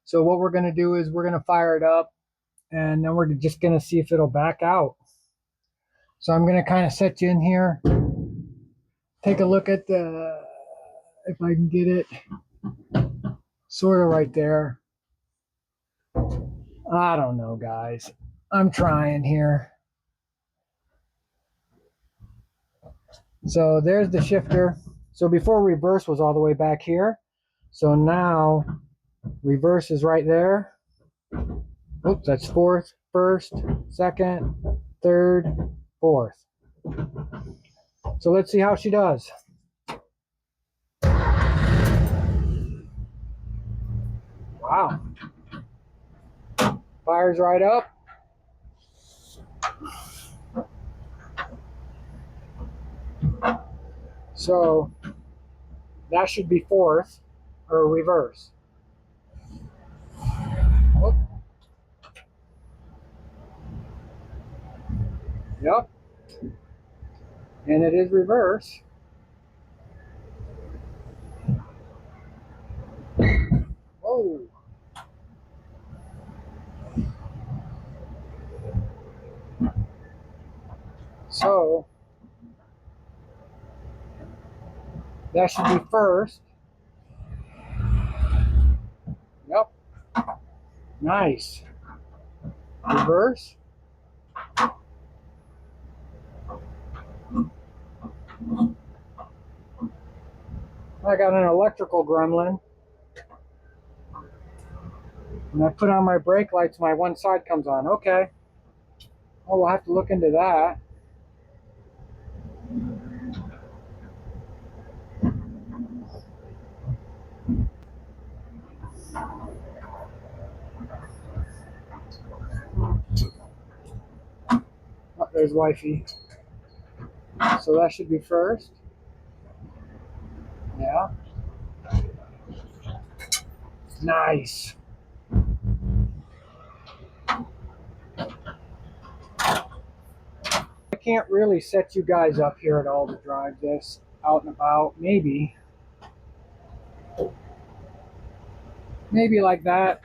So what we're going to do is we're going to fire it up, and then we're just going to see if it'll back out. So I'm going to kind of set you in here. Take a look at if I can get it sort of right there. I don't know, guys. I'm trying here. So there's the shifter. So before reverse was all the way back here. So now reverse is right there. Oops, that's fourth, first, second, third, fourth. So let's see how she does. Wow. Fires right up. So that should be fourth or reverse. Oh. Yep. And it is reverse. Whoa. So that should be first. Yep. Nice. Reverse. I got an electrical gremlin. When I put on my brake lights, my one side comes on. Okay. Oh, we'll have to look into that. Oh, there's wifey. So that should be first. Yeah. Nice. I can't really set you guys up here at all to drive this out and about. Maybe like that.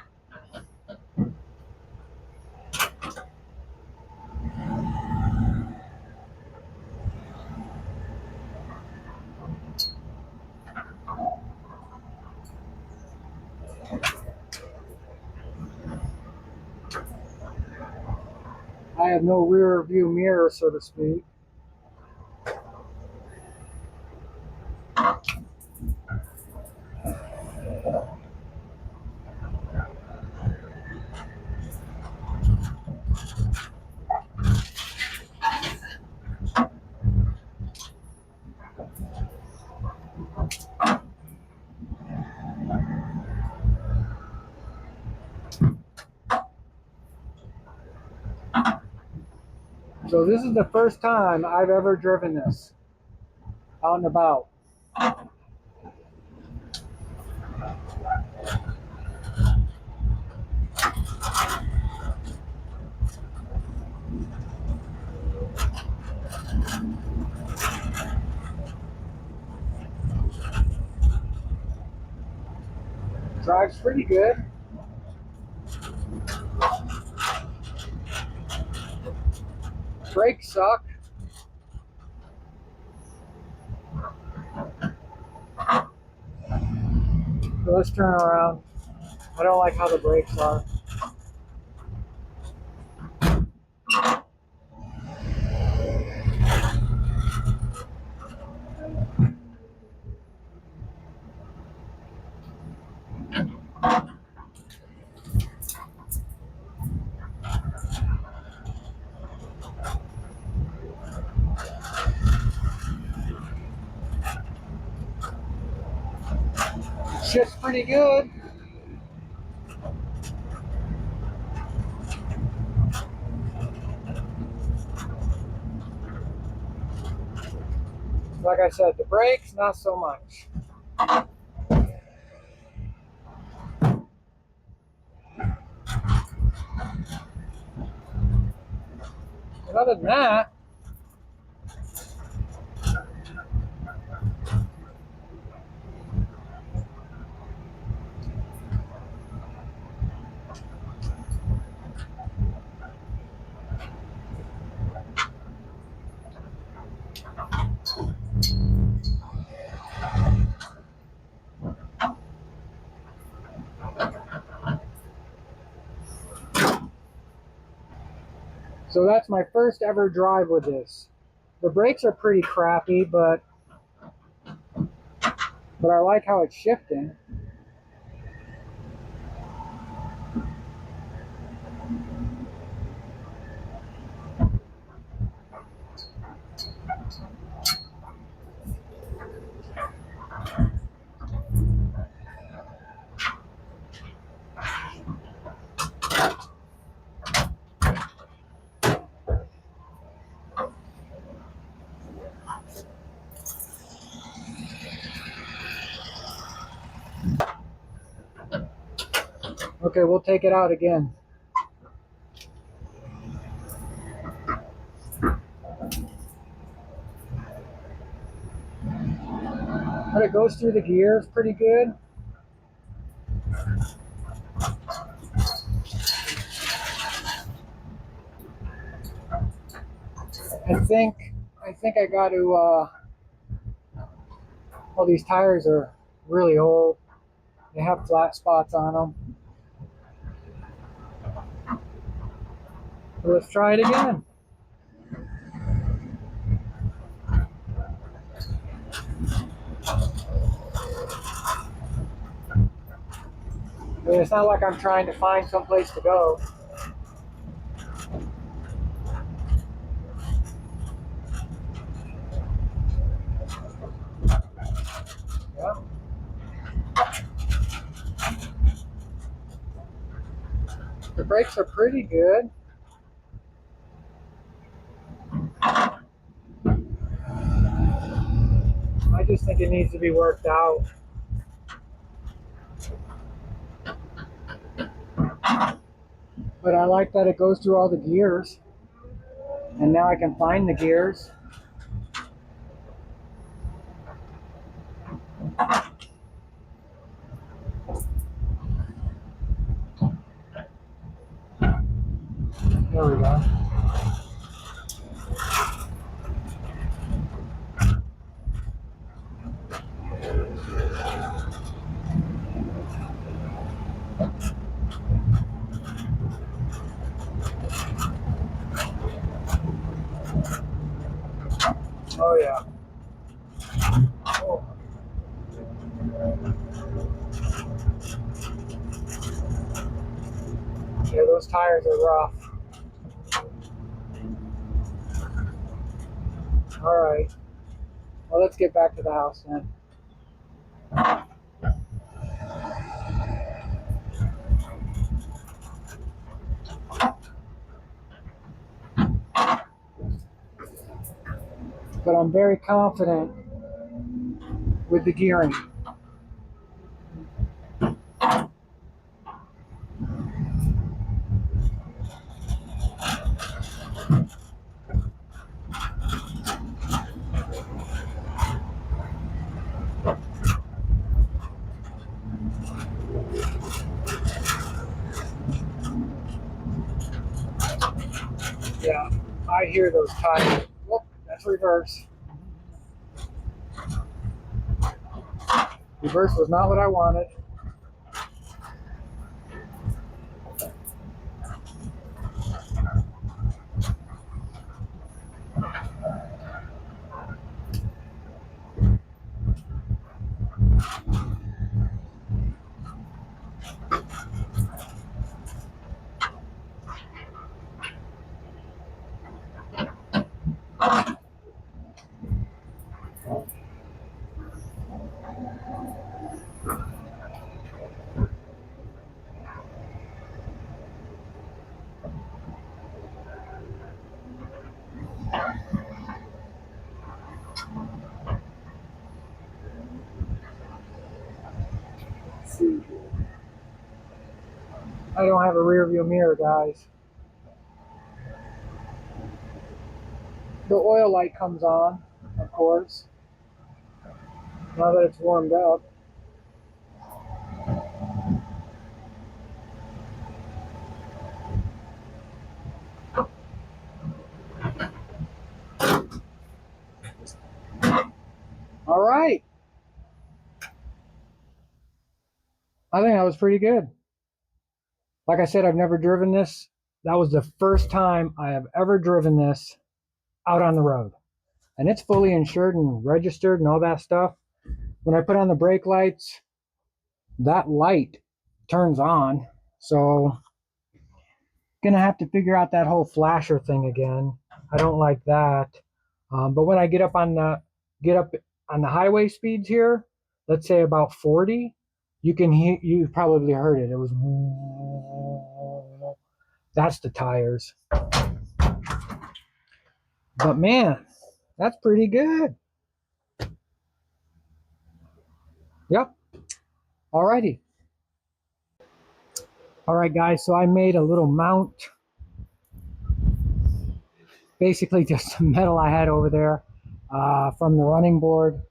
I have no rear view mirror, so to speak. So this is the first time I've ever driven this out and about. Drives pretty good. Brakes suck. So let's turn around. I don't like how the brakes are. Shit's pretty good. Like I said, the brakes, not so much. But other than that, so that's my first ever drive with this. The brakes are pretty crappy, but I like how it's shifting. Okay, we'll take it out again. But it goes through the gears pretty good. I think I got to, well, these tires are really old. They have flat spots on them. So let's try it again. mean, it's not like I'm trying to find someplace to go. Yeah. The brakes are pretty good. I just think it needs to be worked out. But I like that it goes through all the gears. And now I can find the gears. There we go. Oh yeah. Oh. Yeah, those tires are rough. All right. Well, let's get back to the house then. But I'm very confident with the gearing. Yeah, I hear those tires. Whoop, that's reverse. Reverse was not what I wanted. I don't have a rear view mirror, guys. The oil light comes on, of course, now that it's warmed up. All right. I think that was pretty good. Like I said, I've never driven this. That was the first time I have ever driven this out on the road. And it's fully insured and registered and all that stuff. When I put on the brake lights, that light turns on. So gonna have to figure out that whole flasher thing again. I don't like that. But when I get up on the highway speeds here, let's say about 40, you can hear, you probably heard it. It was, that's the tires. But man, that's pretty good. Yep. Alrighty. All right, guys. So I made a little mount. Basically, just some metal I had over there from the running board.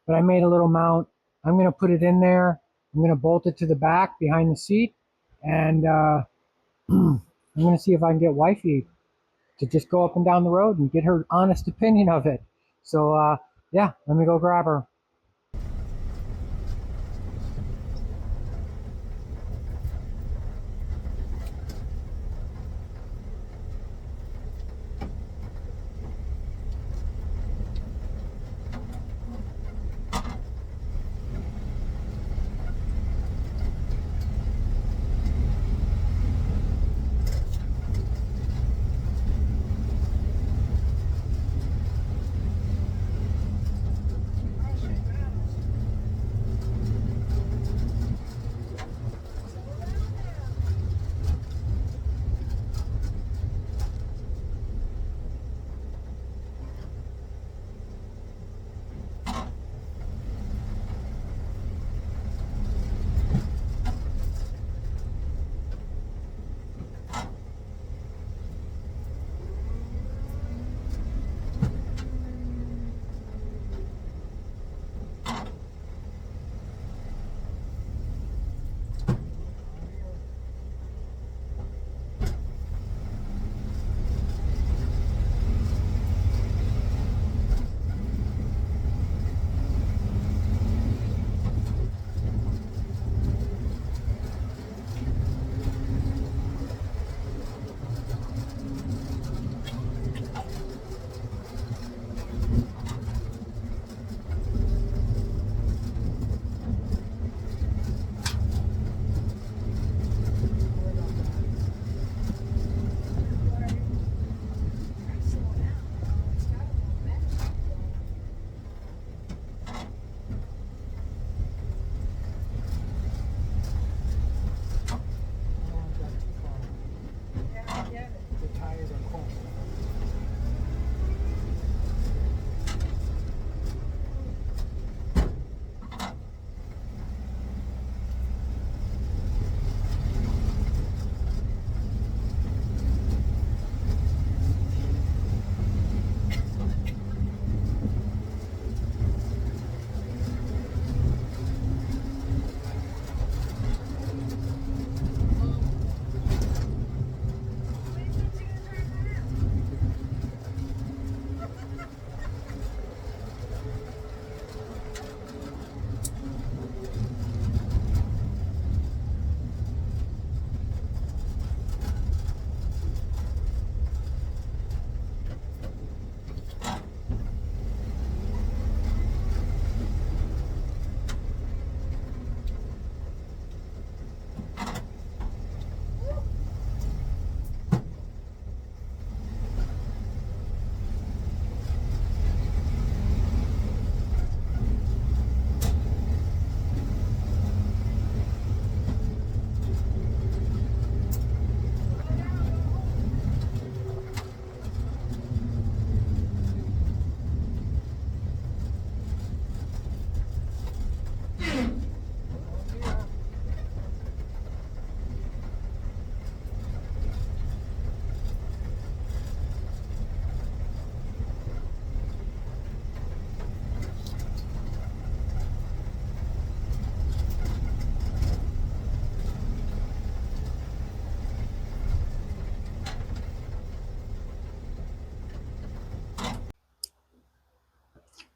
But I made a little mount. I'm going to put it in there. I'm going to bolt it to the back behind the seat. And I'm going to see if I can get wifey to just go up and down the road and get her honest opinion of it. So, yeah, let me go grab her.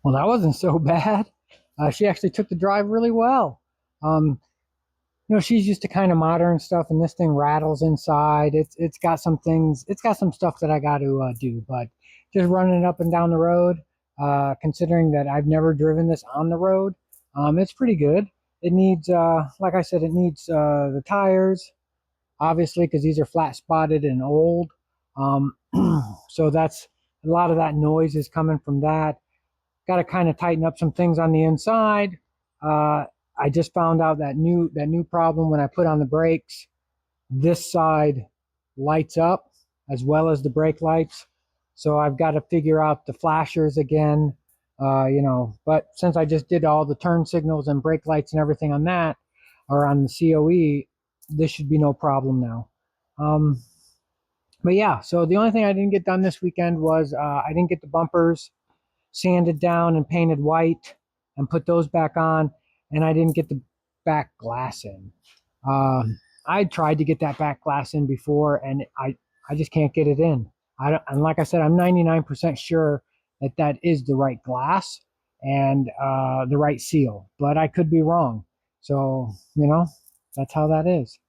Well, that wasn't so bad. She actually took the drive really well. Um, she's used to kind of modern stuff, and this thing rattles inside. It's got some things. It's got some stuff that I got to do, but just running it up and down the road, considering that I've never driven this on the road, it's pretty good. It needs, like I said, it needs the tires, obviously, because these are flat spotted and old. Um, so that's a lot of that noise is coming from that. Got to kind of tighten up some things on the inside. Uh, I just found out that new problem when I put on the brakes. This side lights up as well as the brake lights, so I've got to figure out the flashers again. But since I just did all the turn signals and brake lights and everything on that, or on the COE, this should be no problem now. Um, but yeah, so the only thing I didn't get done this weekend was I didn't get the bumpers sanded down and painted white and put those back on, and I didn't get the back glass in. I tried to get that back glass in before, and I just can't get it in. And like I said, I'm 99% sure that that is the right glass and the right seal, but I could be wrong. So, that's how that is.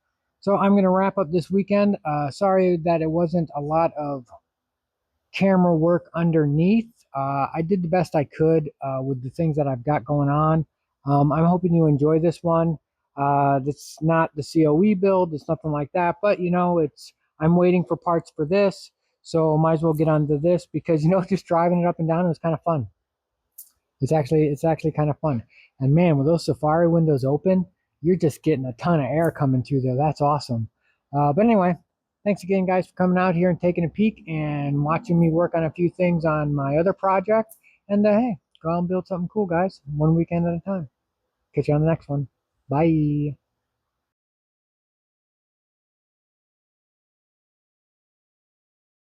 So I'm going to wrap up this weekend. Sorry that it wasn't a lot of camera work underneath. I did the best I could with the things that I've got going on. I'm hoping you enjoy this one. It's not the COE build, it's nothing like that, but I'm waiting for parts for this, so might as well get onto this because just driving it up and down is kind of fun. It's actually kind of fun. And man, with those Safari windows open, you're just getting a ton of air coming through there. That's awesome. But anyway, thanks again, guys, for coming out here and taking a peek and watching me work on a few things on my other project. And hey, go out and build something cool, guys. One weekend at a time. Catch you on the next one. Bye.